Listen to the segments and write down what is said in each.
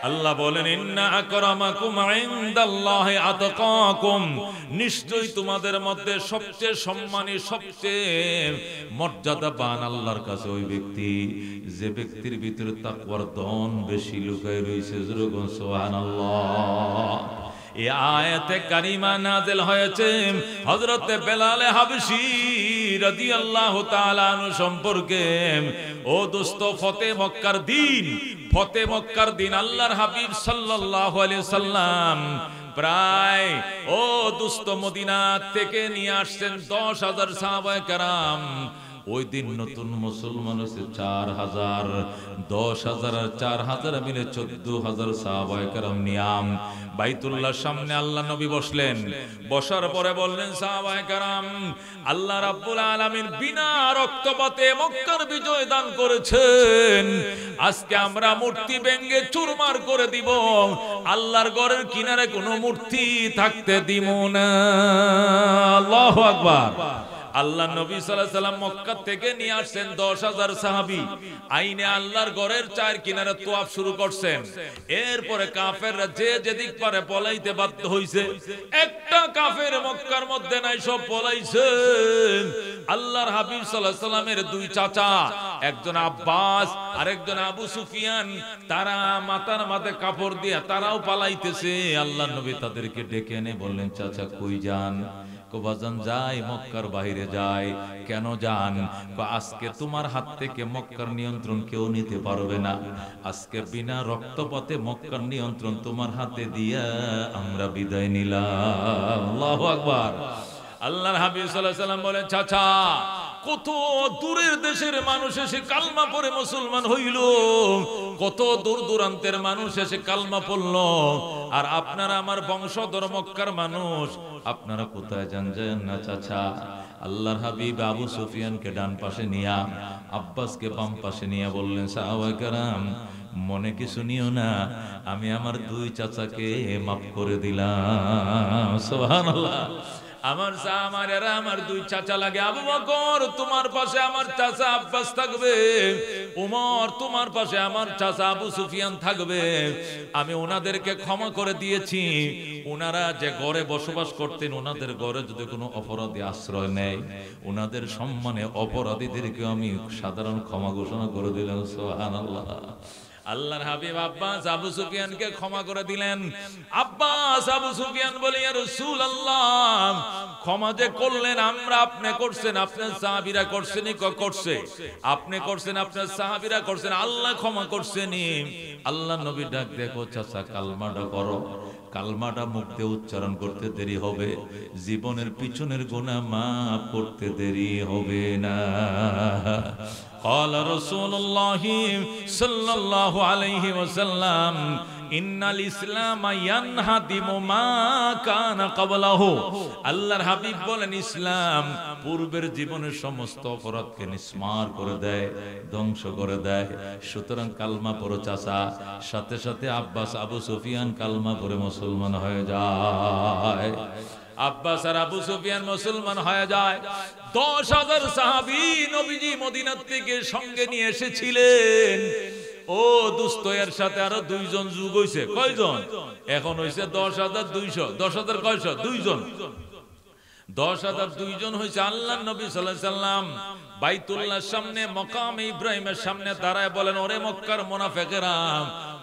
আল্লাহ বলেন ইন্না আকরামাকুম ইনদাল্লাহি আতকাকুম, নিশ্চয়ই তোমাদের মধ্যে সবচেয়ে সম্মানী সবচেয়ে মর্যাদাবান আল্লাহর কাছে ওই ব্যক্তি যে ব্যক্তির ভিতরে তাকওয়ার ধন বেশি লুকায় রয়েছে। যেরকম সুবহানাল্লাহ। এই আয়াতে কারিমা নাযিল হয়েছে হযরত বেলাল হাবশী রাদিয়াল্লাহু তাআলা আনহু সম্পর্কে। ও দোস্ত, ফতে মক্কার দিন আল্লাহর হাবিব সাল্লাল্লাহু আলাইহি সাল্লাম প্রায় ও দোস্ত মদিনা থেকে নিয়ে আসছেন 10,000 সাহাবায়ে কেরাম। ওই দিন নতুন মুসলমান হচ্ছে 4,000, 10,000 আর 4,000 মিলে 14,000 সাহাবায়ে কেরাম নিয়াম বাইতুল্লাহর সামনে আল্লাহ নবী বসলেন। বসার পরে বললেন, সাহাবায়ে কেরাম, আল্লাহ রাব্বুল আলামিন বিনা রক্তপাতে মক্কার বিজয় দান করেছেন। আজকে আমরা মূর্তি ভেঙে চুরমার করে দিব, আল্লাহর ঘরের কিনারে কোনো মূর্তি থাকতে দিব না। আল্লাহু আকবার। আল্লাহ নবী সাল্লাল্লাহু আলাইহি সাল্লাম মক্কা থেকে নিয়ে আসছেন 10,000 সাহাবী, আইনে আল্লাহর ঘরের চার কিনারে তোয়াফ শুরু করছেন। এরপরে কাফেররা যে যেদিক পারে পলাইতে বাধ্য হইছে। একটা কাফের মক্কার মধ্যে নাই, সব পলাইছে। আল্লাহর হাবিব সাল্লাল্লাহু আলাইহি সাল্লামের দুই চাচা, একজন আব্বাস আর একজন আবু সুফিয়ান, তারা মাথার মাথায় কাপড় দিয়ে তারাও পালাইতেছে। আল্লাহর নবী তাদেরকে ডেকে এনে বললেন, চাচা কই যান? বাজান যাই, মক্কার বাইরে যাই। কেন যান? আজকে তোমার হাত থেকে মক্কার নিয়ন্ত্রণ কেউ নিতে পারবে না। আজকে বিনা রক্তপাতে মক্কার নিয়ন্ত্রণ তোমার হাতে দিয়া আমরা বিদায় নিলাম। আল্লাহু আকবার। আল্লাহর হাবিব সাল্লাল্লাহু আলাইহি সাল্লাম বলেন, চাচা কত দূরের দেশের মানুষ এসে কালমা পড়ে মুসলমান হইল, কত দূর দূরান্তের মানুষ এসে কালমা পড়ল, আর আপনারা আমার বংশধর মক্কার মানুষ, আপনারা কোথায় যান? যান না চাচা। আল্লাহর হাবিব আবু সুফিয়ানকে ডান পাশে নিয়া, আব্বাসকে বাম পাশে নিয়ে বললেন, সাহাবায়ে কেরাম মনে কিছু নিও না, আমি আমার দুই চাচাকে মাফ করে দিলাম। সুবহানাল্লাহ। আমার দুই চাচা লাগে। আবু বকর তোমার পাশে আমার চাচা আব্বাস থাকবে, উমর তোমার পাশে আমার চাচা আবু সুফিয়ান থাকবে। আমি ওনাদেরকে ক্ষমা করে দিয়েছি। ওনারা যে ঘরে বসবাস করতেন, ওনাদের ঘরে যদি কোনো অপরাধী আশ্রয় নেয়, ওনাদের সম্মানে অপরাধীদেরকে আমি সাধারণ ক্ষমা ঘোষণা করে দিলাম। সুবহানাল্লাহ। আল্লাহর হাবিব আব্বাস আবু সুফিয়ানকে ক্ষমা করে দিলেন। আব্বাস আবু সুফিয়ান বলে, ইয়া রাসূলুল্লাহ, ক্ষমা যে করলেন, আমরা আপনি করছেন, আপনার সাহাবীরা করছেন, করছে আপনি করছেন, আপনার সাহাবীরা করছেন, আল্লাহ ক্ষমা করছেনই। আল্লাহ নবী ডাক দেখো, চাচা কালমাটা করো। কালমাটা মুখ দিয়ে উচ্চারণ করতে দেরি হবে, জীবনের পিছনের গুনাহ মাফ করতে দেরি হবে না। قال رسول الله صلى الله عليه وسلم إن الإسلام ينهدم ما كان قبله। আল্লাহর হাবিব বলেন, ইসলাম পূর্বের জীবনের সমস্ত অপরাধকে নিস্মার করে দেয়, ধ্বংস করে দেয়। সুতরাং কালমা পড়ো চাচা। সাথে সাথে আব্বাস আবু সুফিয়ান কালমা পড়ে মুসলমান হয়ে যায়। আব্বাস আর আবু সুফিয়ান মুসলমান হয়ে যায়। 10,000 সাহাবী নবীজি মদিনা থেকে সঙ্গে নিয়ে এসেছিলেন। ও দোস্ত, এর সাথে আরো দুইজন যোগ হইছে। কয়জন? এখন হইছে 10,200। 10,000 কয়শ? দুইজন। 10,002 জন হইছে। আল্লাহর নবী সাল্লাল্লাহু আলাইহি সাল্লাম বাইতুল্লাহর সামনে মাকাম ইব্রাহিমের সামনে দাঁড়ায় বলেন, ওরে মক্কার মুনাফিকেরা,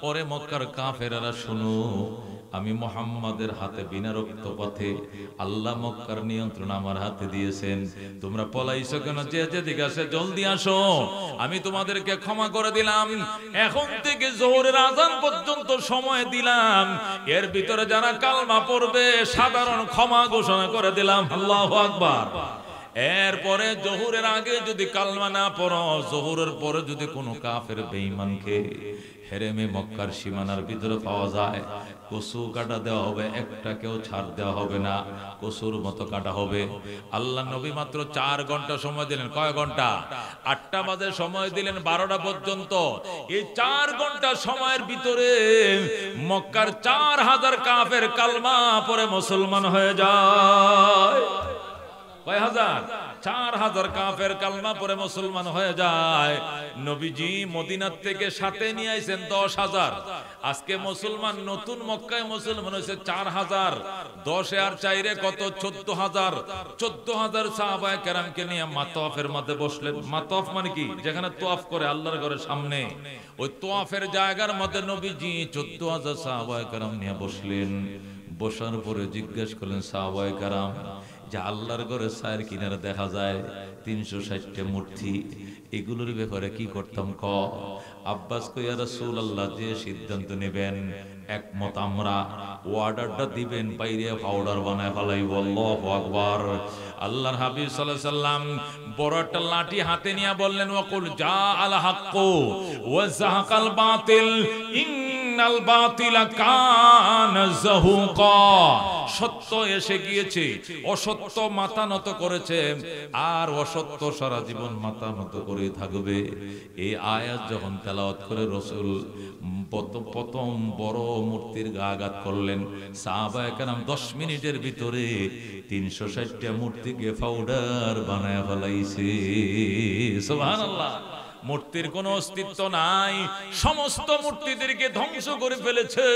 ওরে মক্কার কাফেররা, শুনো, আমি মুহাম্মাদের হাতে বিনা রক্তপাতে আল্লাহ মক্কার নিয়ন্ত্রণ আমার হাতে দিয়েছেন। তোমরা পলাইছো কেন? যে যেদিকে আসে জলদি আসো, আমি তোমাদেরকে ক্ষমা করে দিলাম। এখন থেকে যোহরের আযান পর্যন্ত সময় দিলাম, এর ভিতরে যারা কালমা পড়বে সাধারণ ক্ষমা ঘোষণা করে দিলাম। আল্লাহু আকবার। এরপরে যোহরের আগে যদি কালমা না পড়ো, যোহরের পরে যদি কোনো কাফের বেঈমানকে হেরেমে মক্কার সীমানার ভিতরে পাওয়া যায়, কসু কাটা দেওয়া হবে, একটা কেউ ছাড় দেওয়া হবে না, কসুর মতো কাটা হবে। আল্লাহ নবী মাত্র 4 ঘন্টা সময় দিলেন। কয় ঘন্টা? 8টা বাজে সময় দিলেন 12টা পর্যন্ত। এই 4 ঘন্টা সময়ের ভিতরে মক্কার 4,000 কাফের কালমা পড়ে মুসলমান হয়ে যায়। কয় হাজার? 4000 কাফের কালমা পরে মুসলমান হয়ে যায়। নবীজি মদিনার থেকে সাথে নিয়ে আইছেন 10,000। আজকে মুসলমান নতুন মক্কায় মুসলমান হয়েছে 4000। 10 আর 4 কত? 14,000। 14,000 সাহাবায়ে কেরামকে নিয়ে মাতওয়াফের মধ্যে বসলেন। মাতওয়াফ মানে কি? যেখানে তোয়াফ করে আল্লাহর ঘরের সামনে, ওই তোয়াফের জায়গার মধ্যে নবীজি 14,000 সাহাবায়ে কেরাম নিয়ে বসলেন। বসার পরে জিজ্ঞেস করলেন সাহাবায়ে কেরাম যে আল্লাহর ঘরে ছায়ের কিনারে দেখা যায় 360টা মূর্তি, এগুলোর ব্যাপারে কি করতাম ক? আব্বাস কই ইয়া রাসূলুল্লাহ, যে সিদ্ধান্ত নেবেন একমত আমরা, অর্ডারটা দিবেন, বাইরে পাউডার বানায় ফেলাইব। আল্লাহু আকবার। আল্লাহর হাবিব সাল্লাল্লাহু আলাইহি সাল্লাম বড় একটা লাঠি হাতে নিয়ে বললেন ওয়াকুল জা আল হাক্কু ওয়া যাহাকাল বাতিল ইন্নাল বাতিলা কানা যাহুকা। সত্য এসে গিয়েছে, অসত্য মাথা নত করেছে, আর অসত্য সারা জীবন মাথা নত করে থাকবে। এই আয়াত যখন তেলাওয়াত করে রাসূল প্রথম বড় মূর্তির গা আঘাত করলেন। সাহাবায়ে কেরাম 10 মিনিটের ভিতরে 360টা মূর্তিকে পাউডার বানায় ফেলাইছে। সুবহানাল্লাহ। মূর্তির কোনো অস্তিত্ব নাই, সমস্ত মূর্তিদেরকে ধ্বংস করে ফেলেছে।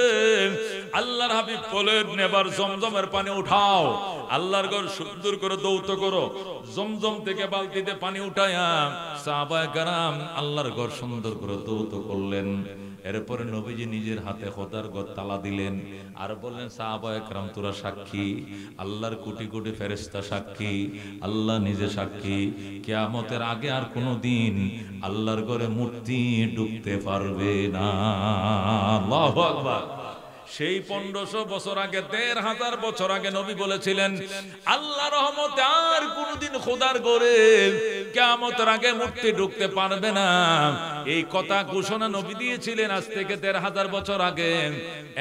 আল্লাহর হাবিব বলেন এবার জমজমের পানি উঠাও, আল্লাহর ঘর সুন্দর করে দৌত করো। জমজম থেকে বালতিতে পানি উঠায়া সাহাবায়ে কেরাম আল্লাহর ঘর সুন্দর করে দৌত করলেন। এরপরে নবীজি নিজের হাতে খোদার ঘর তালা দিলেন আর বললেন সাহাবায়ে কেরাম তোরা সাক্ষী, আল্লাহর কোটি কোটি ফেরেশতা সাক্ষী, আল্লাহ নিজে সাক্ষী, কিয়ামতের আগে আর কোনো দিন আল্লাহর ঘরে মূর্তি ঢুকতে পারবে না। আল্লাহু আকবার। সেই 1500 বছর আগে, 1500 বছর আগে নবী বলেছিলেন আল্লাহর রহমতে আর কোনদিন খোদার ঘরে কিয়ামতের আগে মূর্তি ঢুকতে পারবে না। এই কথা ঘোষণা নবী দিয়েছিলেন আজ থেকে 1500 বছর আগে।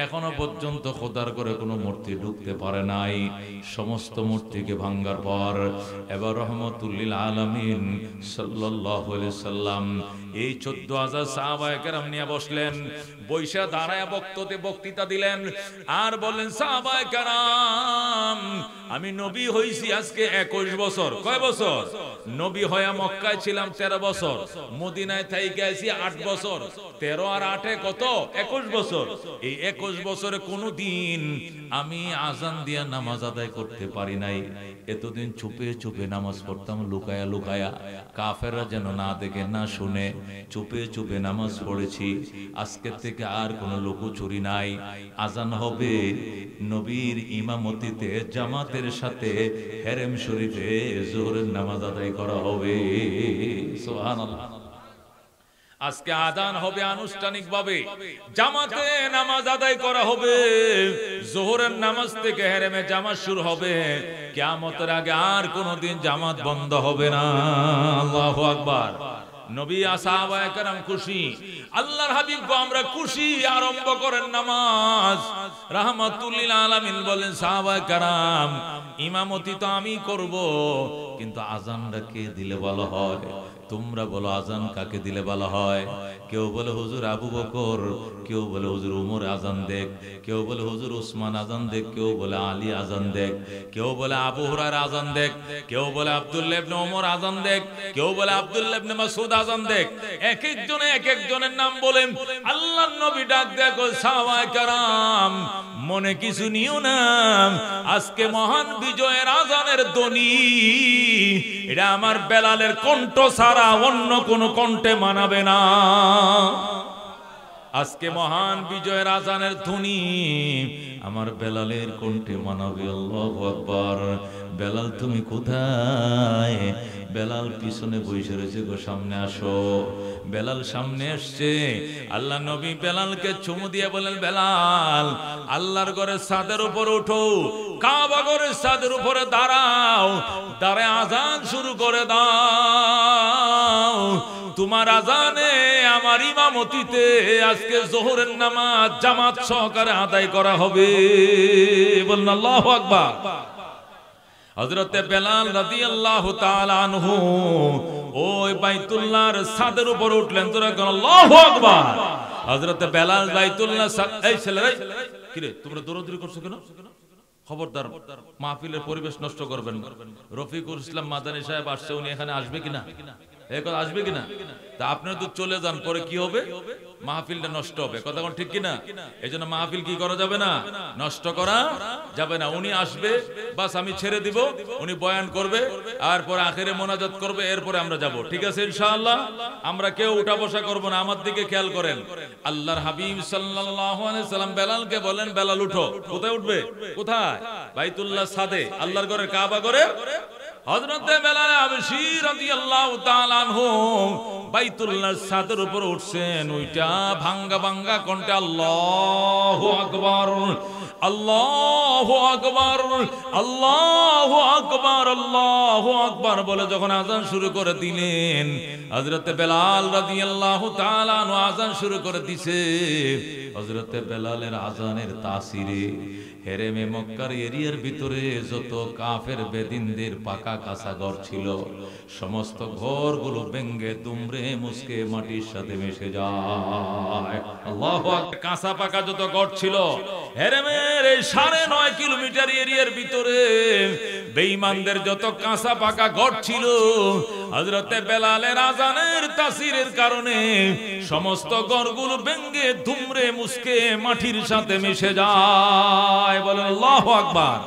এখনো পর্যন্ত খোদার ঘরে কোনো মূর্তি ঢুকতে পারে নাই। সমস্ত মূর্তিকে ভাঙার পর এবার রহমতুল লিল আলামিন সাল্লাল্লাহু আলাইহি সাল্লাম এই 14,000 সাহাবায়ে কেরাম নিয়ে বসলেন। বৈশা দাঁড়ায় বক্তৃতা দিলেন আর বললেন সাহাবায়ে কেরাম আমি নবী হইছি আজকে 21 বছর। কয় বছর? নবী হয়ে মক্কায় ছিলাম 13 বছর, মদিনায় থাইকে আইছি 8 বছর। 13 আর 8 কত? 21 বছর। এই 21 বছরে কোনদিন আমি আজান দিয়া নামাজ আদায় করতে পারি নাই। এতদিন চুপে চুপে নামাজ পড়তাম, লুকায়া লুকায়া, কাফেররা যেন না দেখে না শুনে, চুপে চুপে নামাজ পড়েছি। আজকে থেকে আর কোনো লুকোচুরি নাই। আজান হবে, নবীর ইমামতিতে জামাতের সাথে হেরেম শরীফে যোহরের নামাজ আদায় করা হবে। সুবহানাল্লাহ। আজকে আযান হবে আনুষ্ঠানিকভাবে, জামাতে নামাজ আদায় করা হবে, যোহরের নামাজ থেকে হেরেমে জামাত শুরু হবে। কিয়ামতের আগে আর কোনোদিন জামাত বন্ধ হবে না। আল্লাহু আকবার। নবী সাহাবায়ে কেরাম খুশি, আল্লাহর হাবিব গো আমরা খুশি, আরম্ভ করেন নামাজ। রাহমাতুল লিল আলামিন বলেন সাহাবায়ে কেরাম ইমামতি তো আমি করব, কিন্তু আযানটা কে দিলে ভালো হয়? তোমরা বলো আযান কাকে দিলে ভালো হয়? কেউ বলে হুজুর আবু বকর, কেউ বলে হুজুর উমর আযান দেখ, কেউ বলে হুজুর উসমান আযান দেখ, কেউ বলে আলী আযান দেখ, কেউ বলে আবু হুরায়রা আযান দেখ, কেউ বলে আব্দুল্লাহ ইবনে ওমর আযান দেখ, কেউ বলে আব্দুল্লাহ ইবনে মাসউদ আযান দেখ। এক একজনে এক একজনের নাম বলেন। আল্লাহর নবী ডাক দেখো সাহাবায়ে কেরাম মনে কিছু নিও না, আজকে মহান বিজয়ের আযানের ধ্বনি এটা আমার বেলালের কণ্ঠ ছাড়া অন্য কোন কণ্ঠে মানাবে না। আজকে মহান বিজয়ের আযানের ধ্বনি আমার বেলালের কণ্ঠে মানাবে। আল্লাহু আকবার। বেলাল তুমি কোথায়? বেলাল পিছনে বসে রয়েছে, গো সামনে আসো। বেলাল সামনে আসছে। আল্লাহ নবী বেলালকে চুমু দিয়ে বলেন বেলাল আল্লাহর ঘরের ছাদের উপর ওঠো, কাবা ঘরের ছাদের উপরে দাঁড়াও, দাঁড়ায় আযান শুরু করে দাও। তোমার আযানে আমার ইমামতিতে আজকে যোহরের নামাজ জামাত সহকারে আদায় করা হবে। বলুন আল্লাহু আকবার। হযরতে বেলাল রাদিয়াল্লাহু তাআলা আনহু ওই বাইতুল্লাহর ছাদের উপর উঠলেন। তোরা বলেন আল্লাহু আকবার। হযরতে বেলাল বাইতুল্লাহ এই ছেলেরা কি রে তোমরা দৌড়াদৌড়ি করছো কেন? খবরদার মাহফিলের পরিবেশ নষ্ট করবেন না। রফিকুল ইসলাম মাদানী সাহেব আসছে, উনি এখানে আসবে কিনা, এখন আসবে কিনা? তা আপনারা তো চলে যান, পরে কি হবে? মাহফিলটা নষ্ট হবে। কথা কোন ঠিক কিনা? এই জন্য মাহফিল কি করা যাবে না, নষ্ট করা যাবে না। উনি আসবে, বাস আমি ছেড়ে দিব, উনি বয়ান করবে, আর পরে আখেরে মোনাজাত করবে, এরপরে আমরা যাব। ঠিক আছে ইনশাআল্লাহ? আমরা কেউ উঠা বসা করব না। আমার দিকে খেয়াল করেন। আল্লাহর হাবিব সাল্লাল্লাহু আলাইহি সাল্লাম বেলালকে বলেন, বেলাল উঠো। কোথায় উঠবে? কোথায়? বাইতুল্লাহ সাদে, আল্লাহর ঘরে, কাবা ঘরে। হযরতে বেলাল হাবশী রাদিয়াল্লাহু তাআলা আনহু বাইতুল্লাহর ছাদের উপর উঠছেন। ওইটা ভাঙ্গা ভাঙ্গা কণ্ঠে আল্লাহু আকবার, আল্লাহু আকবার, আল্লাহু আকবার, আল্লাহু আকবার বলে যখন আযান শুরু করে দিলেন, হযরতে বেলাল রাদিয়াল্লাহু তাআলা আনহু আযান শুরু করে দিয়েছে। হযরতে বেলালের আযানের তাসিরে হেরেমে মক্কার এরিয়ার ভিতরে যত কাফের বেদিনদের পাকা কাঁচা ঘর ছিল, সমস্ত ঘরগুলো ভেঙ্গে দুমড়ে মুচকে মাটির সাথে মিশে যায়। আল্লাহু আকবার। কাঁচা পাকা যত ঘর ছিল হেরেমের এই 9.5 কিলোমিটার এরিয়ার ভিতরে বেঈমানদের যত কাঁচা পাকা ঘর ছিল, হযরতে বেলালের আযানের তাসিরের কারণে সমস্ত ঘরগুলো ভেঙ্গে দুমড়ে মুচকে মাটির সাথে মিশে যায়। বলেন আল্লাহু আকবার।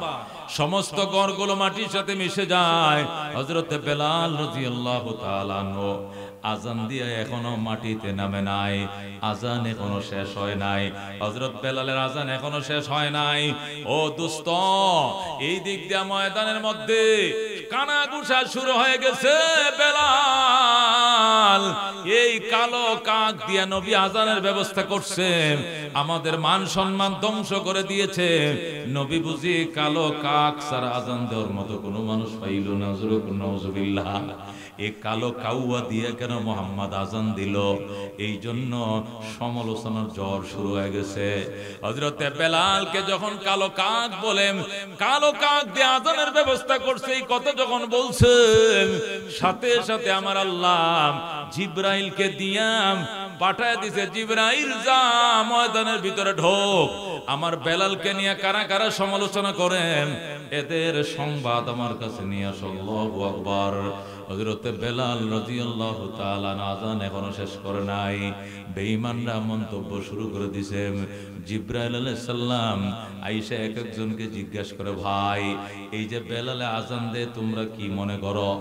সমস্ত ঘরগুলো মাটির সাথে মিশে যায়। হযরতে বেলাল রাদিয়াল্লাহু তাআলা আনহু আযান দিয়ে এখনো মাটিতে নামে নাই, আযান এখনো শেষ হয় নাই। হযরত বেলালের আযান এখনো শেষ হয় নাই। ও দোস্ত, এই দিক দিয়ে ময়দানের মধ্যে কানাঘুষা শুরু হয়ে গেছে। বেলাল এই কালো কাক দিয়া নবী আযানের ব্যবস্থা করছে, আমাদের মান সম্মান ধ্বংস করে দিয়েছে। নবী বুঝি কালো কাক ছাড়া আযান দেওয়ার মতো কোনো মানুষ পাইল না। নাউজুবিল্লাহ। এই কালো কাউয়া দিয়ে কেন মুহাম্মদ আযান দিল? এই জন্য সমালোচনার ঝড় শুরু হয়ে গেছে। হযরতে বেলালকে যখন কালো কাক বলেন, কালো কাক দিয়ে আযানের ব্যবস্থা করছে, এই কথা যখন বলছেন, সাথে সাথে আমার আল্লাহ জিবরাইলকে দিয়া পাঠায় দিছে। জিবরাইল যা ময়দানের ভিতরে ঢোক, আমার বেলালকে নিয়ে কারা কারা সমালোচনা করেন এদের সংবাদ আমার কাছে নিয়ে আসো। আল্লাহু আকবার। হযরতে বেলাল রাদিয়াল্লাহু তাআলা আযান এখনো শেষ করে নাই। বেঈমানরা মন্তব্য শুরু করে দিয়েছে। জিবরাইল আলাইহিস সালাম আয়েশা এক একজনকে জিজ্ঞাসা করে, ভাই এই যে বেলালে আযান দেয় তোমরা কি মনে করো?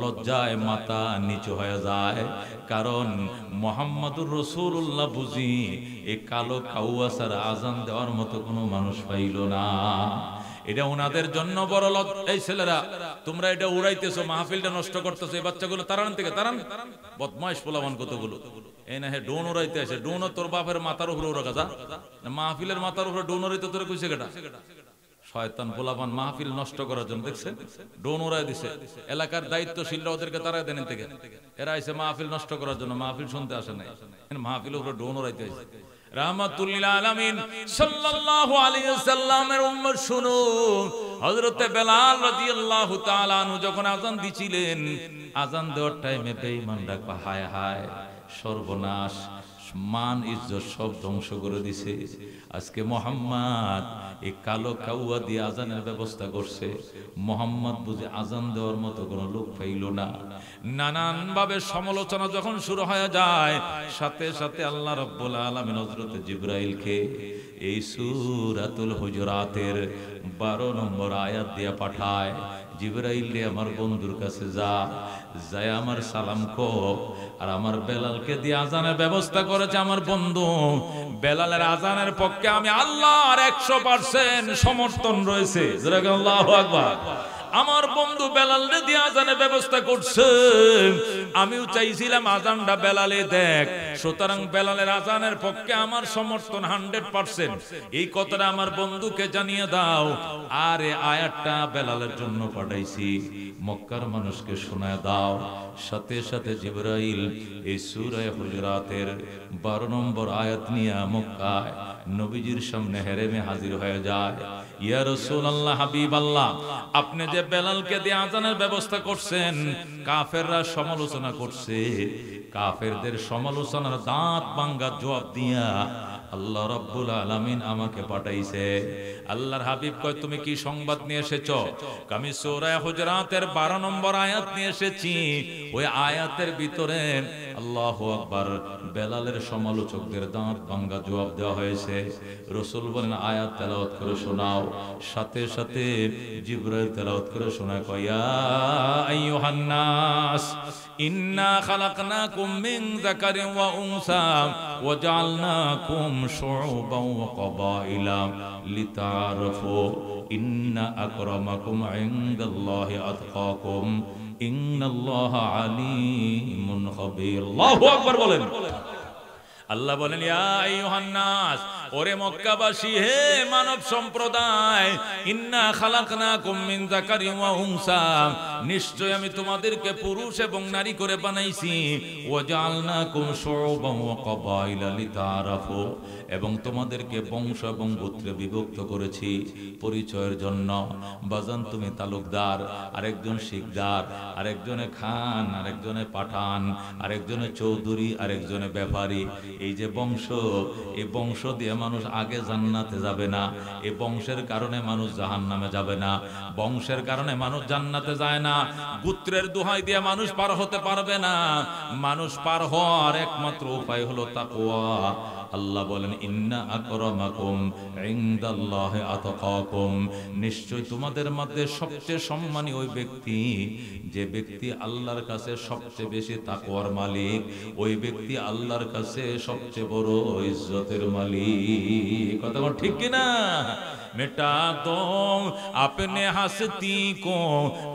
লজ্জায় মাথা নিচু হয়ে যায়, কারণ মুহাম্মদুর রাসূলুল্লাহ বুঝি এই কালো কাউয়া ছাড়া আযান দেওয়ার মতো কোনো মানুষ পাইল না। এটা ওনাদের জন্য বড় লজ্জা। এই ছেলেরা তোমরা এটা উড়াইতেছো, মাহফিলটা নষ্ট করতেছো। এই বাচ্চাগুলো তারান থেকে তারান, বদমাইশ পোলাপান কতগুলো। এই না হে ডোন উড়াইতে আসে। ডোন তোর বাপের মাথার উপরে উড়া গাজা, মাহফিলের মাথার উপরে ডোন উড়াইতে তোরে কইছে কেটা? শয়তান পোলাপান মাহফিল নষ্ট করার জন্য দেখছেন ডোন উড়াই দিছে। এলাকার দায়িত্বশীলরা ওদেরকে তারাই দেন থেকে। এরা আইছে মাহফিল নষ্ট করার জন্য, মাহফিল শুনতে আসে নাই। মাহফিলের উপরে ডোন উড়াইতে আসে। রাহমাতুল আলামিন সাল্লাল্লাহু আলাইহি ওয়াসাল্লামের উম্মত শুনো, হযরতে বেলাল রাদিয়াল্লাহু তাআলা আনহু যখন আযান দিছিলেন, আযান দেওয়ার টাইমে বেঈমানরা কয় হায় হায় সর্বনাশ, মান ইজ্জত সব ধ্বংস করে দিছে। আজকে মুহাম্মদ এই কালো কাউয়া দিয়ে আযানের ব্যবস্থা করছে। মুহাম্মদ বুঝে আযান দেওয়ার মতো কোনো লোক পাইল না। নানান ভাবে সমালোচনা যখন শুরু হয়ে যায়, সাথে সাথে আল্লাহ রাব্বুল আলামিন হযরত জিবরাইলকে এই সূরাতুল হুজুরাতের 12 নম্বর আয়াত দিয়ে পাঠায়। জিবরাইল রে আমার বন্ধুর কাছে যা, যায় আমার সালাম কো, আর আমার বেলালকে দিয়ে আযানের ব্যবস্থা করেছে আমার বন্ধু। বেলালের আযানের পক্ষে আমি আল্লাহর 100% সমর্থন রয়েছে। আল্লাহু আকবার। আমার বন্ধু বেলালে দিয়ে আযানের ব্যবস্থা করছে। আমিও চাইছিলাম আযানটা বেলালে দেখ, সুতরাং বেলালের আযানের পক্ষে আমার সমর্থন 100%। এই কথাটা আমার বন্ধুকে জানিয়ে দাও। আর এই আয়াতটা বেলালের জন্য পাঠাইছি, মক্কার মানুষকে শোনায় দাও। সাথে সাথে জিবরাইল এই সূরা হুজুরাতের 12 নম্বর আয়াত নিয়ে মক্কায় নবীজির সামনে হেরেমে হাজির হয়ে যায়। ইয়া রাসূলুল্লাহ, হাবিবাল্লাহ, আপনি যে বেলালকে দিয়ে আযানের ব্যবস্থা করছেন, কাফেররা সমালোচনা করছে। কাফেরদের সমালোচনার দাঁত ভাঙ্গা জবাব দিয়া আল্লাহ রাব্বুল আলামিন আমাকে পাঠাইছে। আল্লাহর হাবিব কয় তুমি কি সংবাদ নিয়ে এসেছো? আমি সূরা হুজরাতের 12 নম্বর আয়াত নিয়ে এসেছি। ওই আয়াতের ভিতরে আল্লাহু আকবার বেলালের সমালোচকদের দাঁত ভাঙা জবাব দেওয়া হয়েছে। রাসূল বলেন আয়াত তেলাওয়াত করে শোনাও। সাথে সাথে জিবরাইল তেলাওয়াত করে শোনায় কয় ইয়া আইয়ুহান নাস ইন্না খালাকনাকুম মিন যাকারিন ওয়া উনসা ওয়া জাআলনাকুম শুউবান ওয়া ক্বাবাইলা লিতাআরাফু ইন্না আকরামাকুম ইনদাল্লাহি আতকাকুম ইন্নাল্লাহা আলিমুন খাবীর। আল্লাহু আকবার বলেন। আল্লাহ বলেন ইয়া আইয়ুহান নাস, ওরে মক্কাবাসী, হে মানব সম্প্রদায়, ইন্না খালাকনাকুম মিন যাকারিন ওয়া উনসা, নিশ্চয় আমি তোমাদেরকে পুরুষ এবং নারী করে বানাইছি। ওয়া জাআলনাকুম শুউবান ওয়া ক্বাবাইলা লিতাআরাফু, এবং তোমাদেরকে বংশ এবং গোত্রে বিভক্ত করেছি পরিচয়ের জন্য। বাজান তুমি তালুকদার, আরেকজন শিকদার, আরেকজনে খান, আরেকজনে পাঠান, আরেকজনে চৌধুরী, আরেকজনে ব্যাপারী। এই যে বংশ, এই বংশ দিয়ে মানুষ আগে জান্নাতে যাবে না, এই বংশের কারণে মানুষ জাহান্নামে যাবে না, বংশের কারণে মানুষ জান্নাতে যায় না, গোত্রের দোহাই দিয়ে মানুষ পার হতে পারবে না। মানুষ পার হওয়ার একমাত্র উপায় হলো তাকওয়া। আল্লাহ বলেন ইন্না আকরামাকুম ইনদাল্লাহি আতকাকুম, নিশ্চয় তোমাদের মধ্যে সবচেয়ে সম্মানী ওই ব্যক্তি, যে ব্যক্তি আল্লাহর কাছে সবচেয়ে বেশি তাকওয়ার মালিক, ওই ব্যক্তি আল্লাহর কাছে সবচেয়ে বড় ইজ্জতের মালিক। কথা বল ঠিক কিনা? मिटा दो अपने हस्ती को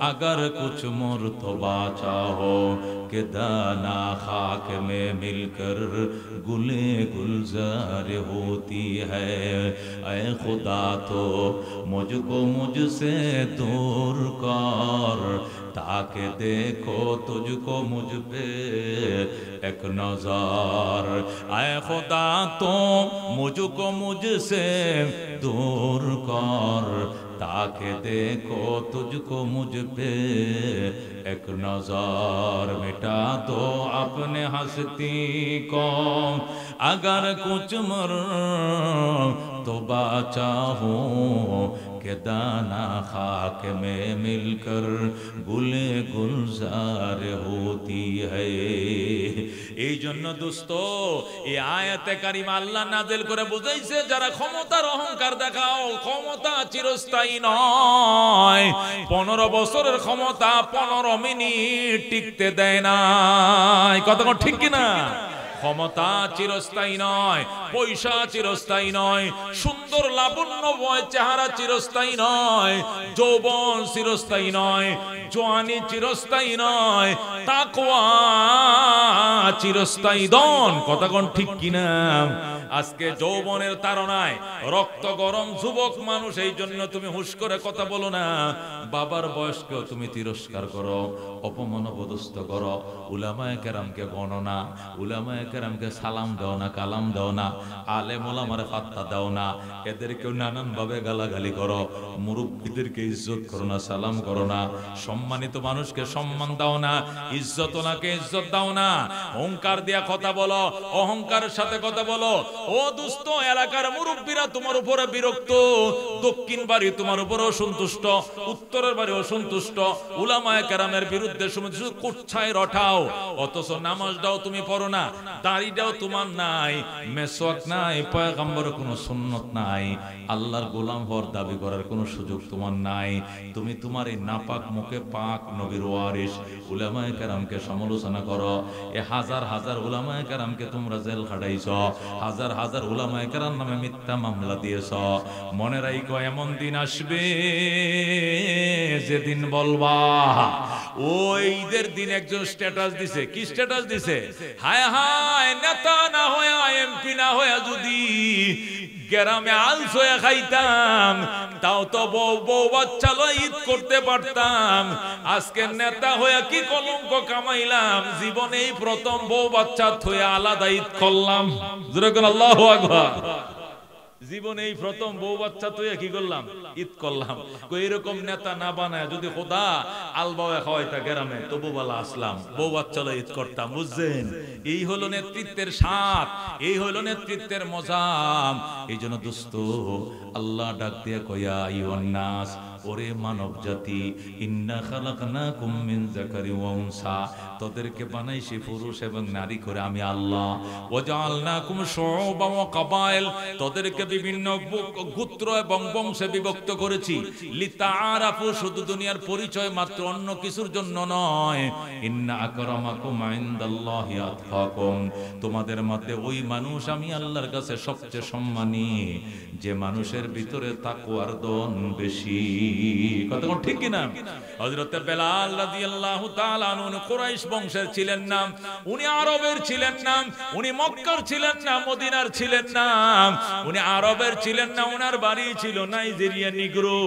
अगर कुछ मुर्तबा चाहो कि दाना खाक में मिलकर गुले गुलजार होती है। ऐ खुदा तो मुझको मुझसे दूर कर ताकि देखो तुझको मुझ पे एक नजर। ऐ खुदा तो मुझको मुझसे दूर कर ताकि देखो तुझको मुझ पे एक नजर। मिटा दो अपने हस्ती को अगर कुछ मर तो बाचा हो के दाना खाक में मिलकर गुले गुलजार होती है। এই জন্য দোস্ত এই আয়াতে কারিমা আল্লাহ নাযিল করে বুঝাইছে, যারা ক্ষমতার অহংকার দেখাও, ক্ষমতা চিরস্থায়ী নয়। 15 বছরের ক্ষমতা 15 মিনিট টিকতে দেয় না। কথা ঠিক কিনা? ক্ষমতা চিরস্থায়ী নয়, পয়সা চিরস্থায়ী নয়, সুন্দর লাবণ্যময় চেহারা চিরস্থায়ী নয়, যৌবন চিরস্থায়ী নয়, জওয়ানি চিরস্থায়ী নয়, তাকওয়া চিরস্থায়ী দন। কথা কোন ঠিক কিনা? আজকে যৌবনের তাড়নায় রক্ত গরম যুবক মানুষ, এই জন্য তুমি হুশ করে কথা বলো না। বাবার বয়সকেও তুমি তিরস্কার করো, অপমান অপদস্থ করো, উলামায়ে কেরামকে গণো না, উলামায়ে কেরামকে সালাম দাও না, কালাম দাও না, আলেম ওলামারে পাত্তা দাও না, এদেরকেও নানান ভাবে গালাগালি করো, মুরব্বীদেরকে ইজ্জত করো না, সালাম করো না, সম্মানিত মানুষকে সম্মান দাও না, ইজ্জতওয়ালাকে ইজ্জত দাও না, অহংকার দিয়া কথা বলো, অহংকারের সাথে কথা বলো। ও দোস্ত, এলাকার মুরব্বীরা তোমার উপরে বিরক্ত, দক্ষিণ বাড়ি তোমার উপরে অসন্তুষ্ট, উত্তরের বাড়ি অসন্তুষ্ট, উলামায়ে কেরামের বিরুদ্ধে শুধু কুচ্ছায় রটাও, অথচ নামাজটাও তুমি পড়ো না, দাড়িটাও তোমার নাই, মেসওয়াক নাই, পয়গম্বরের কোনো সুন্নত নাই, আল্লাহর গোলাম হওয়ার দাবি করার কোনো সুযোগ তোমার নাই। তুমি তোমার এই নাপাক মুখে পাক নবীর ওয়ারিস উলামায়ে কেরামকে সমালোচনা করো। এ হাজার হাজার উলামায়ে কেরামকে তোমরা জেল খাটাইছো, হাজার হাজার উলামায়ে কেরাম নামে মিথ্যা মামলা দিয়েছ। মনে রাখো এমন দিন আসবে যেদিন বলবা, ওই ঈদের দিন একজন স্ট্যাটাস দিছে। কি স্ট্যাটাস দিছে? হায় হায়, নেতা না হয়ে এমপি না হয়ে যদি গ্রামে আলস হয়ে খাইতাম, তাও তো বউ বাচ্চা লয় ঈদ করতে পারতাম। আজকে নেতা হয়ে কি কলঙ্ক কামাইলাম, জীবনেই প্রথম বউ বাচ্চা থয়ে আলাদা ঈদ করলাম। আল্লাহু আকবার। জীবনে এই প্রথম বউ বাচ্চা তো কি করলাম, ঈদ করলাম। এরকম নেতা না বানায় যদি খোদা আলবাওয়া খাওয়াইতা গ্রামে তবু বলা আসলাম, বউ বাচ্চা ঈদ করতাম। বুঝছেন, এই হলো নেতৃত্বের স্বাদ, এই হলো নেতৃত্বের মজা। এই জন্য দোস্ত আল্লাহ ডাক দিয়ে কয়া আইয়ুহান নাস, ওরে মানব জাতি, ইন্না খালাকনাকুম মিন যাকারি ওয়া উনসা, তোদেরকে বানাইছি পুরুষ এবং নারী করে আমি আল্লাহ। ওয়া জাআলনাকুম শুউবান ওয়া কাবাইল, তোদেরকে বিভিন্ন গোত্র এবং বংশে বিভক্ত করেছি। লিতাআরাফু, শুধু দুনিয়ার পরিচয় মাত্র, অন্য কিছুর জন্য নয়। ইন্না আকরামাকুম ইনদাল্লাহি আতকাকুম, তোমাদের মধ্যে ওই মানুষ আমি আল্লাহর কাছে সবচেয়ে সম্মানী যে মানুষের ভিতরে তাকওয়ার দন বেশি। কথা ঠিক কি না? হযরত বেলাল রাদিয়াল্লাহু তাআলা আনহু কুরাইশ বংশের ছিলেন না, উনি আরবের ছিলেন না, উনি মক্কার ছিলেন না, মদিনার ছিলেন না, উনি আরবের ছিলেন না, ওনার বাড়ি ছিল নাইজেরিয়া নিগ্রো,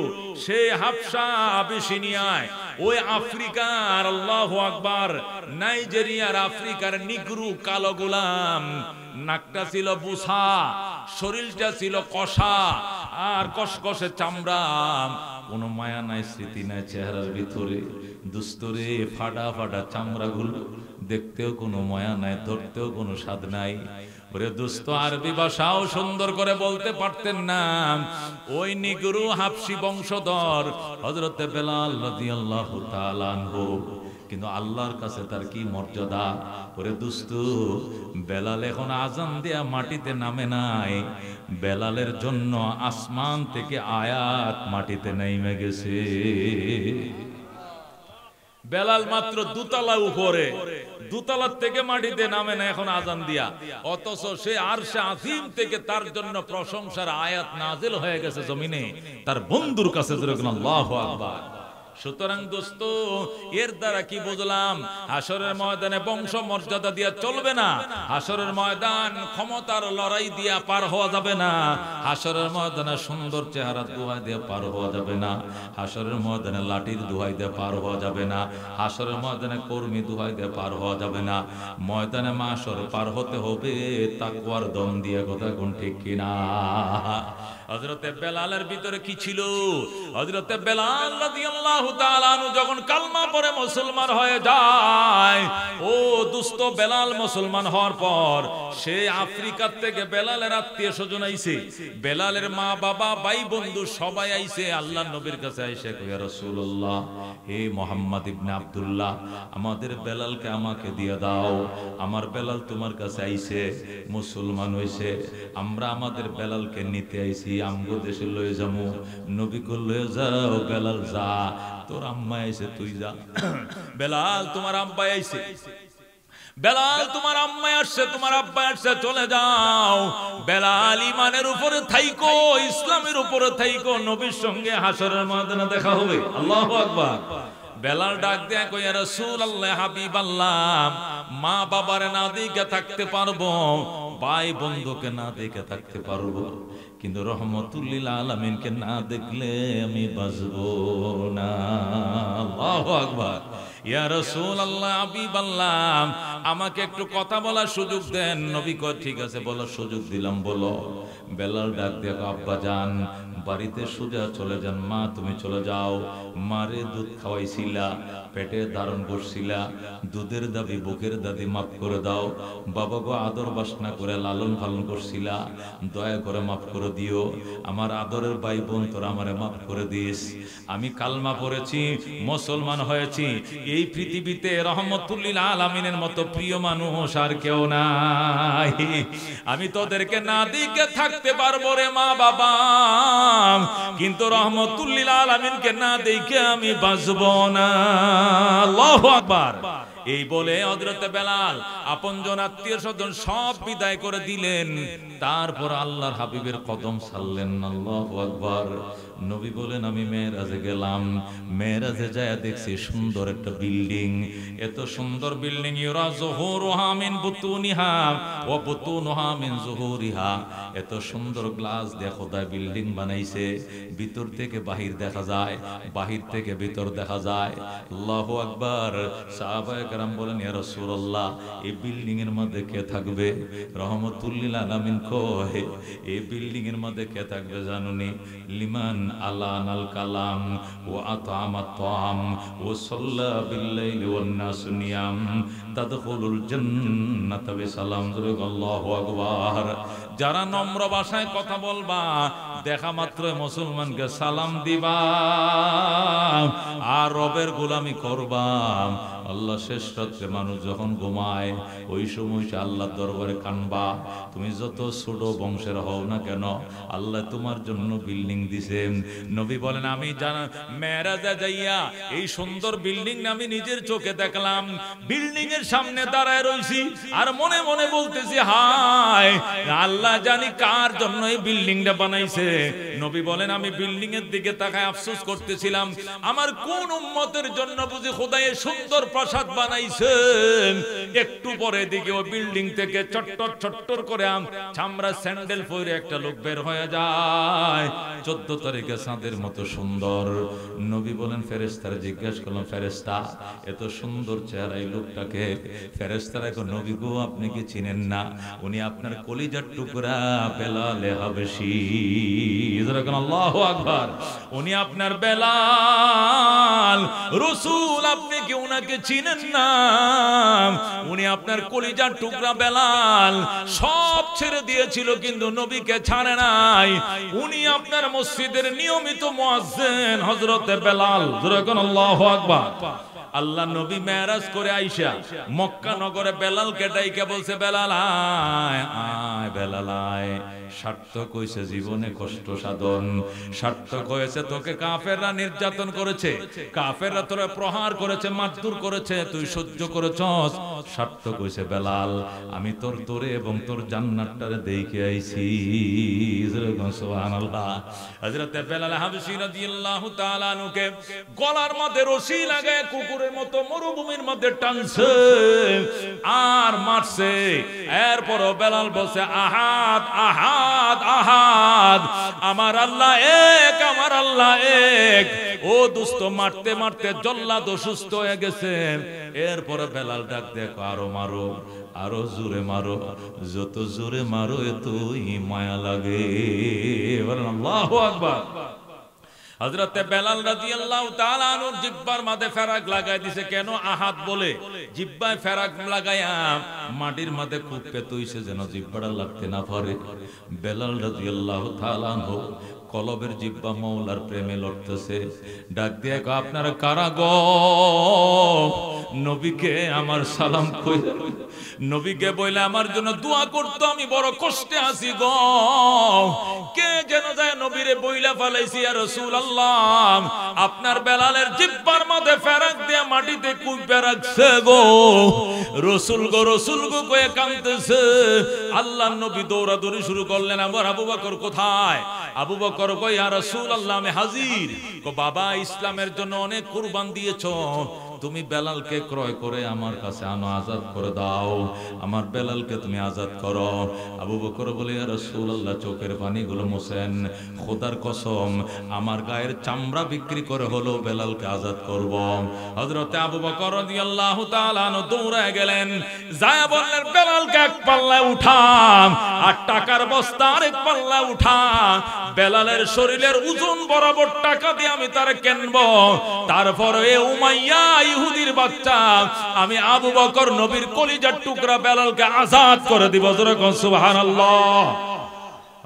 সে হাবশা আবিসিনিয়ায়, ওই আফ্রিকার, আল্লাহু আকবার, নাইজেরিয়ার আফ্রিকার নিগ্রো কালো গোলাম, নাকটা ছিল বুসা, শরীরটা ছিল কষা আর কসকসে চামড়া, কোনো মায়া নাই, স্মৃতি নাই চেহারার ভিতরে। দুস্তরে ফাটা ফাটা চামড়াগুলো, দেখতেও কোনো মায়া নাই, ধরতেও কোনো স্বাদ নাই। ওরে দোস্ত, আরবি ভাষাও সুন্দর করে বলতে পারতেন না। ওই নিগ্রো হাবশি বংশধর হযরত বেলাল রাদিয়াল্লাহু তাআলা আনহু, কিন্তু আল্লাহর কাছে তার কি মর্যাদা। ওরে দোস্ত, বেলাল এখন আজান দেয়া মাটিতে নামে নাই, বেলালের জন্য আসমান থেকে আয়াত মাটিতে নেমে গেছে। বেলাল মাত্র দুতলা উপরে, দুতলার থেকে মাটিতে নামে না এখন আজান দিয়া, অথচ সে আরশে আজিম থেকে তার জন্য প্রশংসার আয়াত নাজিল হয়ে গেছে জমিনে, তার বন্ধুর কাছে। আল্লাহু আকবার। সুতরাং দোস্ত, এর দ্বারা কি বুঝলাম? হাসরের ময়দানে বংশ মর্যাদা দিয়া চলবে না, হাসরের ময়দান ক্ষমতার লড়াই দিয়া পার হওয়া যাবে না, হাসরের ময়দানে সুন্দর চেহারা দোহাই দিয়ে পার হওয়া যাবে না, হাসরের ময়দানে লাঠির দোহাই দিয়ে পার হওয়া যাবে না, হাসরের ময়দানে কর্মী দোহাই দিয়ে পার হওয়া যাবে না। ময়দানে মাশর পার হতে হবে তাকওয়ার দম দিয়ে। কথা কোন ঠিক কিনা? হযরতে বেলালের ভিতরে কি ছিল? হযরতে বেলাল রাদিয়াল্লাহু তাআলা আনহু যখন কালমা পড়ে মুসলমান হয়ে যায়, ও দুস্থ বেলাল মুসলমান হওয়ার পর সে আফ্রিকা থেকে বেলালের আত্মীয় স্বজন আইছে, বেলালের মা বাবা ভাই বন্ধু সবাই আইছে আল্লাহর নবীর কাছে। আইসে কয়, ইয়া রাসূলুল্লাহ, হে মুহাম্মদ ইবনে আব্দুল্লাহ, আমাদের বেলালকে আমাকে দিয়ে দাও। আমার বেলাল তোমার কাছে আইছে, মুসলমান হইছে, আমরা আমাদের বেলালকে নিতে আইছি, আমগো দেশে লয়ে যাবো। নবী কল, লয়ে যাও বেলাল, যা, তোর আম্মা আইছে, তুই যা। বেলাল, তোমার আব্বা আইছে, বেলাল তোমার আম্মা আসছে, তোমার আব্বা আসছে, চলে যাও। বেলাল ইমানের উপরে থাইকো, ইসলামের উপরে থাইকো, নবীর সঙ্গে হাসরের ময়দানে দেখা হবে। আল্লাহু আকবার। বেলাল ডাক দেয়া কই, ইয়া রাসূলুল্লাহ, হাবিবাল্লাহ, মা বাবারে না দেখে থাকতে পারবো, ভাই বন্ধুকে না দেখে থাকতে পারবো, কিন্তু রহমতুল লিল আলামিনকে না দেখলে আমি বাঁচবো না। আল্লাহু আকবার। ইয়া রাসূলুল্লাহ, হাবিবাল্লাহ, আমাকে একটু কথা বলার সুযোগ দেন। নবী কয়, ঠিক আছে, বলার সুযোগ দিলাম, বলো। বেলাল ডাক দিয়ে, আব্বা যান, বাড়িতে সোজা চলে যান। মা, তুমি চলে যাও, মারে দুধ খাওয়াইছিলা, পেটে ধারণ করছিলা, দুধের দাবি বুকের দাদি মাফ করে দাও। বাবা গো, আদর বাসনা করে লালন পালন করছিলা, দয়া করে মাফ করে দিও। আমার আদরের ভাই বোন, তোরা আমারে মাফ করে দিস। আমি কালমা পড়েছি, মুসলমান হয়েছি, এই পৃথিবীতে রহমতুল লিল আলামিনের মতো প্রিয় মানুষ আর কেউ নাই। আমি তোদেরকে না দেখে থাকতে পারবো রে মা বাবা, কিন্তু রহমতুল লিল আলামিনকে না দেখে আমি বাঁচবো না। আল্লাহু আকবার। এই বলে হযরত বেলাল আপনজন আত্মীয় স্বজন সব বিদায় করে দিলেন, তারপর আল্লাহর হাবিবের কদম ছাড়লেন। আল্লাহু আকবার। নবী বলেন, আমি মেরাজে গেলাম, মেরাজে যায় দেখছি সুন্দর একটা বিল্ডিং, এত সুন্দর বিল্ডিং, ইউরা যুহুরুহা মিন বুতুনিহা ওয়া বুতুনুহা মিন যুহুরিহা, এত সুন্দর গ্লাস দিয়ে খোদা বিল্ডিং বানাইছে, ভিতর থেকে বাহির দেখা যায়, বাহির থেকে ভিতর দেখা যায়। আল্লাহু আকবার। সাহাবায়ে কেরাম বলেন, ইয়া রাসূলুল্লাহ, এই বিল্ডিং এর মধ্যে কে থাকবে? রহমতুল্লিল আলামিন কয়, এই বিল্ডিং এর মধ্যে কে থাকবে জানুনি? লিমান আলানাল কালাম ওয়া আতামাত তাআম ওয়া সাল্লা বিল্লাইলি ওয়ান নাস নিয়াম তাদখুলুল জান্নাতা বিসালাম। আল্লাহু আকবার। যারা নম্র ভাষায় কথা বলবা, দেখা মাত্র মুসলমানকে সালাম দিবা আর রবের গোলামি করবা। আল্লাহ শেষ রাত্রে মানুষ যখন ঘুমায়, ওই সময় আল্লাহর দরবারে কানবা। তুমি যত ছোট বংশের হও না কেন, আল্লাহ তোমার জন্য বিল্ডিং দিছেন। নবী বলেন, আমি জানা মেরাজে যাইয়া এই সুন্দর বিল্ডিং আমি নিজের চোখে দেখলাম। বিল্ডিং এর সামনে দাঁড়ায় রইছি আর মনে মনে বলতেছি, হায় আল্লাহ জানি কার জন্য এই বিল্ডিংটা বানাইছে। নবী বলেন, আমি বিল্ডিং এর দিকে তাকায় আফসোস করতেছিলাম, আমার কোন উম্মতের জন্য বুঝি খোদা এই সুন্দর প্রাসাদ বানাইছেন। একটু পরে দিকে ওই বিল্ডিং থেকে চট্টর চট্টর করে চামড়া স্যান্ডেল পরে একটা লোক বের হয়ে যায়, 14 তারিখে চাঁদের মতো সুন্দর। নবী বলেন, ফেরেশতারা জিজ্ঞাসা করলাম, ফেরেশতা এত সুন্দর চেহারা এই লোকটাকে? ফেরেশতারা কয়, নবী গো আপনি কি চিনেন না? উনি আপনার কলিজার টুকরা বেলালে হাবশী। আল্লাহু আকবার। উনি আপনার বেলাল রাসূল, আপনি কি উনাকে চিনেন না? উনি আপনার কলিজার টুকরা বেলাল। সব ছেড়ে দিয়েছিল কিন্তু নবীকে ছাড়ে নাই। উনি আপনার মসজিদের নিয়মিত মুয়াজ্জিন হযরত বেলাল। আল্লাহু আকবার। আল্লাহ নবী মেরাজ করে আইসা মক্কা নগরে বেলালকে ডাইকা বলছে, বেলাল আয় আয়, বেলাল আয়। সার্থক হয়েছে জীবনে কষ্ট সাধন, সার্থক হয়েছে তোকে কাফেররা নির্যাতন করেছে, কাফেররা তোরে প্রহার করেছে, মারধর করেছে, তুই সহ্য করেছস। সার্থক হয়েছে বেলাল, আমি তোর তোরে এবং তোর জান্নাতটারে দেখে আইছি। সুবহানাল্লাহ। হযরত বেলাল হাবশী রাদিয়াল্লাহু তাআলা আনহুকে গলার মধ্যে রশি লাগায় কুকুরের মতো মরুভূমির মধ্যে টানছে আর মারছে। এরপরও বেলাল বলছে, আহাদ আহাদ আহাদ, আমার আল্লাহ এক, আমার আল্লাহ এক। ও দোস্ত, মারতে মারতে জল্লাদ অসুস্থ হয়ে গেছে। এরপরে বেলাল ডাক দেখো, আরো মারো, আরো জোরে মারো, যত জোরে মারো এতই মায়া লাগে। আল্লাহু আকবার। হযরত বেলাল রাদিয়াল্লাহু তাআলা আনহুর জিহ্বার মাঝে ফেরাক লাগাই দিছে। কেন? আহাদ বলে জিহ্বায় ফেরাক লাগায়া মাটির মাঝে খুব পেতইছে যেন জিহ্বাটা লাগতে না পারে। বেলাল রাদিয়াল্লাহু তাআলা আনহু কলবের জিহ্বা মওলার প্রেমে লড়তেছে। ডাক দিয়ে কয়, আপনারা কারা গো? নবীকে আমার সালাম কইরা, নবীকে বইলে আমার জন্য দোয়া করতো, আমি বড় কষ্টে আছি গো। কে যেন যায় নবীরে বইলা ফেলাইছি, ইয়া রাসূলুল্লাহ আপনার বেলালের জিহ্বার মধ্যে ফেরাক দিয়ে মাটিতে কুইপে রাখছে গো। রাসূল গো, রাসূল গো কয়ে কাঁদতেছে। আল্লাহর নবী দৌড়াদৌড়ি শুরু করলেন। আমার আবু বকর কোথায়? আবু বকর কয়, ইয়া রাসূলুল্লাহ আমি হাজির। কো বাবা, ইসলামের জন্য অনেক কুরবান দিয়েছো, তুমি বেলালকে ক্রয় করে আমার কাছে আনো, আজাদ করে দাও, আমার বেলালকে তুমি আজাদ করো। আবু বকর বলে, ইয়া রাসূলুল্লাহ চোখের পানিগুলো মোছেন, খোদার কসম আমার গায়ের চামড়া বিক্রি করে হলো বেলালকে আজাদ করব। হযরতে আবু বকর রাদিয়াল্লাহু তাআলা আনহু দৌড়ায় গেলেন, যায় বললেন, বেলালকে এক পাল্লায় উঠা আর টাকার বস্তা আরেক পাল্লায় উঠা, বেলালের শরীরের ওজন বরাবর টাকা দিয়ে আমি তারে কিনবো। তারপরে এ উমাইয়া ইহুদির বাচ্চা, আমি আবু বকর নবীর কলিজার টুকরা বেলালকে আজাদ করে দিব। সুবহানাল্লাহ।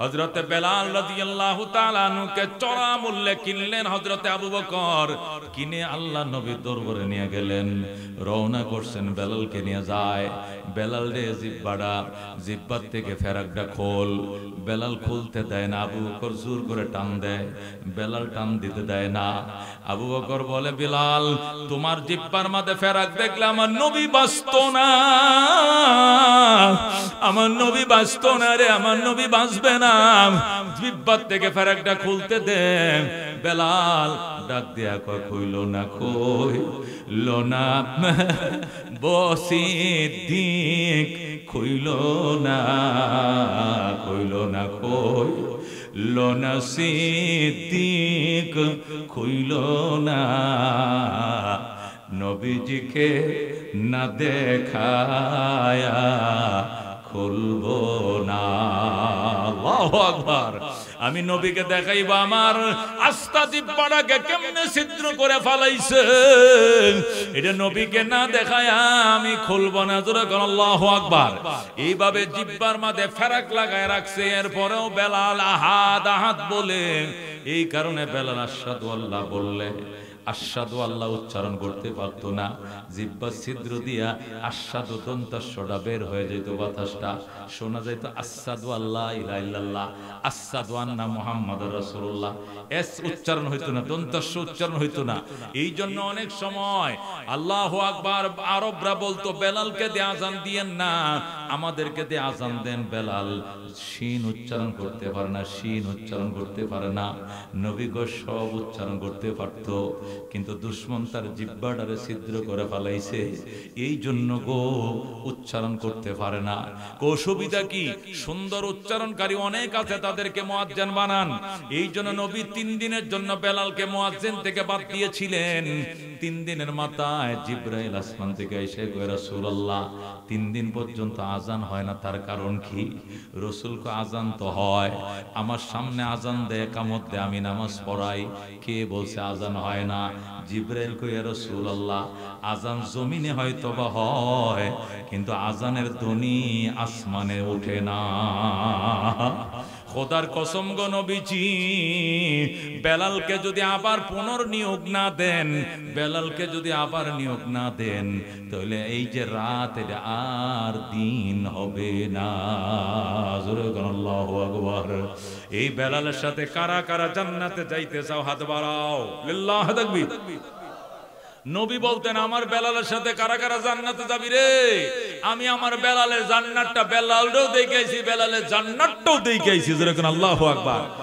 হযরতে বেলাল রাদিয়াল্লাহু তাআলা আনহুকে চড়া মূল্যে কিনলেন হযরতে আবু বকর। কিনে আল্লাহ নবীর দরবারে নিয়ে গেলেন, রওনা করছেন বেলালকে নিয়ে যায়। বেলাল রে জিহ্বাটা, জিহ্বার থেকে ফেরাকটা খোল। বেলাল খুলতে দেয় না, আবু বকর জোর করে টান দেয়, বেলাল টান দিতে দেয় না। আবু বকর বলে, বেলাল তোমার জিহ্বার মধ্যে ফেরাক দেখলে আমার নবী বাঁচত না, আমার নবী বাঁচত না রে, আমার নবী বাঁচবে না, জিহ্বার থেকে ফেরাকটা খুলতে দে। বেলাল ডাক দিয়া কয়, কইল না, কইল না বসিদ্দিক, কইল না, কইল না, কইল না সিদ্দিক, কইল না নবীজিকে না দেখায়া খুলবো না। আল্লাহু আকবার। আমি নবীকে দেখাইবো আমার আস্তা জিহ্বাটাকে কেমনে ছিদ্র করে ফেলাইছে, এটা নবীকে না দেখায়া আমি খুলবো না। জোরে বলেন আল্লাহু আকবার। এইভাবে জিহ্বার মাঝে ফেরাক লাগায় রাখছে। এরপরেও বেলাল আহাদ আহাদ বলে, এই কারণে বেলাল আশহাদু আল্লাহ বললে আশহাদু আল্লাহ উচ্চারণ করতে পারতো না। জিহ্বা ছিদ্র দিয়া আশহাদু দন্তাস্বটা বের হয়ে যেত, বাতাসটা শোনা যেত আশহাদু আল্লাহ ইলাহা ইল্লাল্লাহ, আশহাদু আন্না মুহাম্মাদুর রাসূলুল্লাহ। এস উচ্চারণ হইতো না, দন্তাস্ব উচ্চারণ হইতো না। এই জন্য অনেক সময় আল্লাহু আকবার আরবরা বলতো বেলালকে দিয়ে আজান দিয়েন না, আমাদেরকে দিয়ে আজান দেন। বেলাল শিন উচ্চারণ করতে পারে না, শিন উচ্চারণ করতে পারে না। নবী গো সব উচ্চারণ করতে পারতো, কিন্তু দুশমন তার জিহ্বাটারে ছিদ্র করে ফেলাইছে, এই জন্য গো উচ্চারণ করতে পারে না। কৌশবিদা কি সুন্দর উচ্চারণকারী অনেক আছে, তাদেরকে মুয়াজ্জিন বানান। এই জন্য নবী 3 দিনের জন্য বেলালকে মুয়াজ্জিন থেকে বাদ দিয়েছিলেন। 3 দিনের মাথায় জিবরাইল আসমান থেকে এসে কয় রাসূলুল্লাহ 3 দিন পর্যন্ত আজান হয় না, তার কারণ কি? রাসূলকে আজান তো হয়, আমার সামনে আজান দেয়, একামত দেয়, আমি নামাজ পড়াই, কে বলছে আজান হয় না? জিবরাইল কয় ইয়া রাসূলুল্লাহ আজান জমিনে হয়তো বা হয়, কিন্তু আজানের ধ্বনি আসমানে ওঠে না। খোদার কসম গো নবীজি, বেলালকে যদি আবার পুনর্নিয়োগ না দেন, বেলালকে যদি আবার নিয়োগ না দেন, তাহলে এই যে রাত এটা আর দিন হবে না। জোরে বলেন আল্লাহু আকবার। এই বেলালের সাথে কারা কারা জান্নাতে যাইতে চাও? হাত বাড়াও। লিল্লাহি তাকবীর। নবী বলতেন আমার বেলালের সাথে কারা কারা জান্নাতে যাবি রে? আমি আমার বেলালের জান্নাতটা বেলালও দেখাইছি, বেলালের জান্নাতটাও দেখাইছি। জোরে বলেন আল্লাহু আকবার।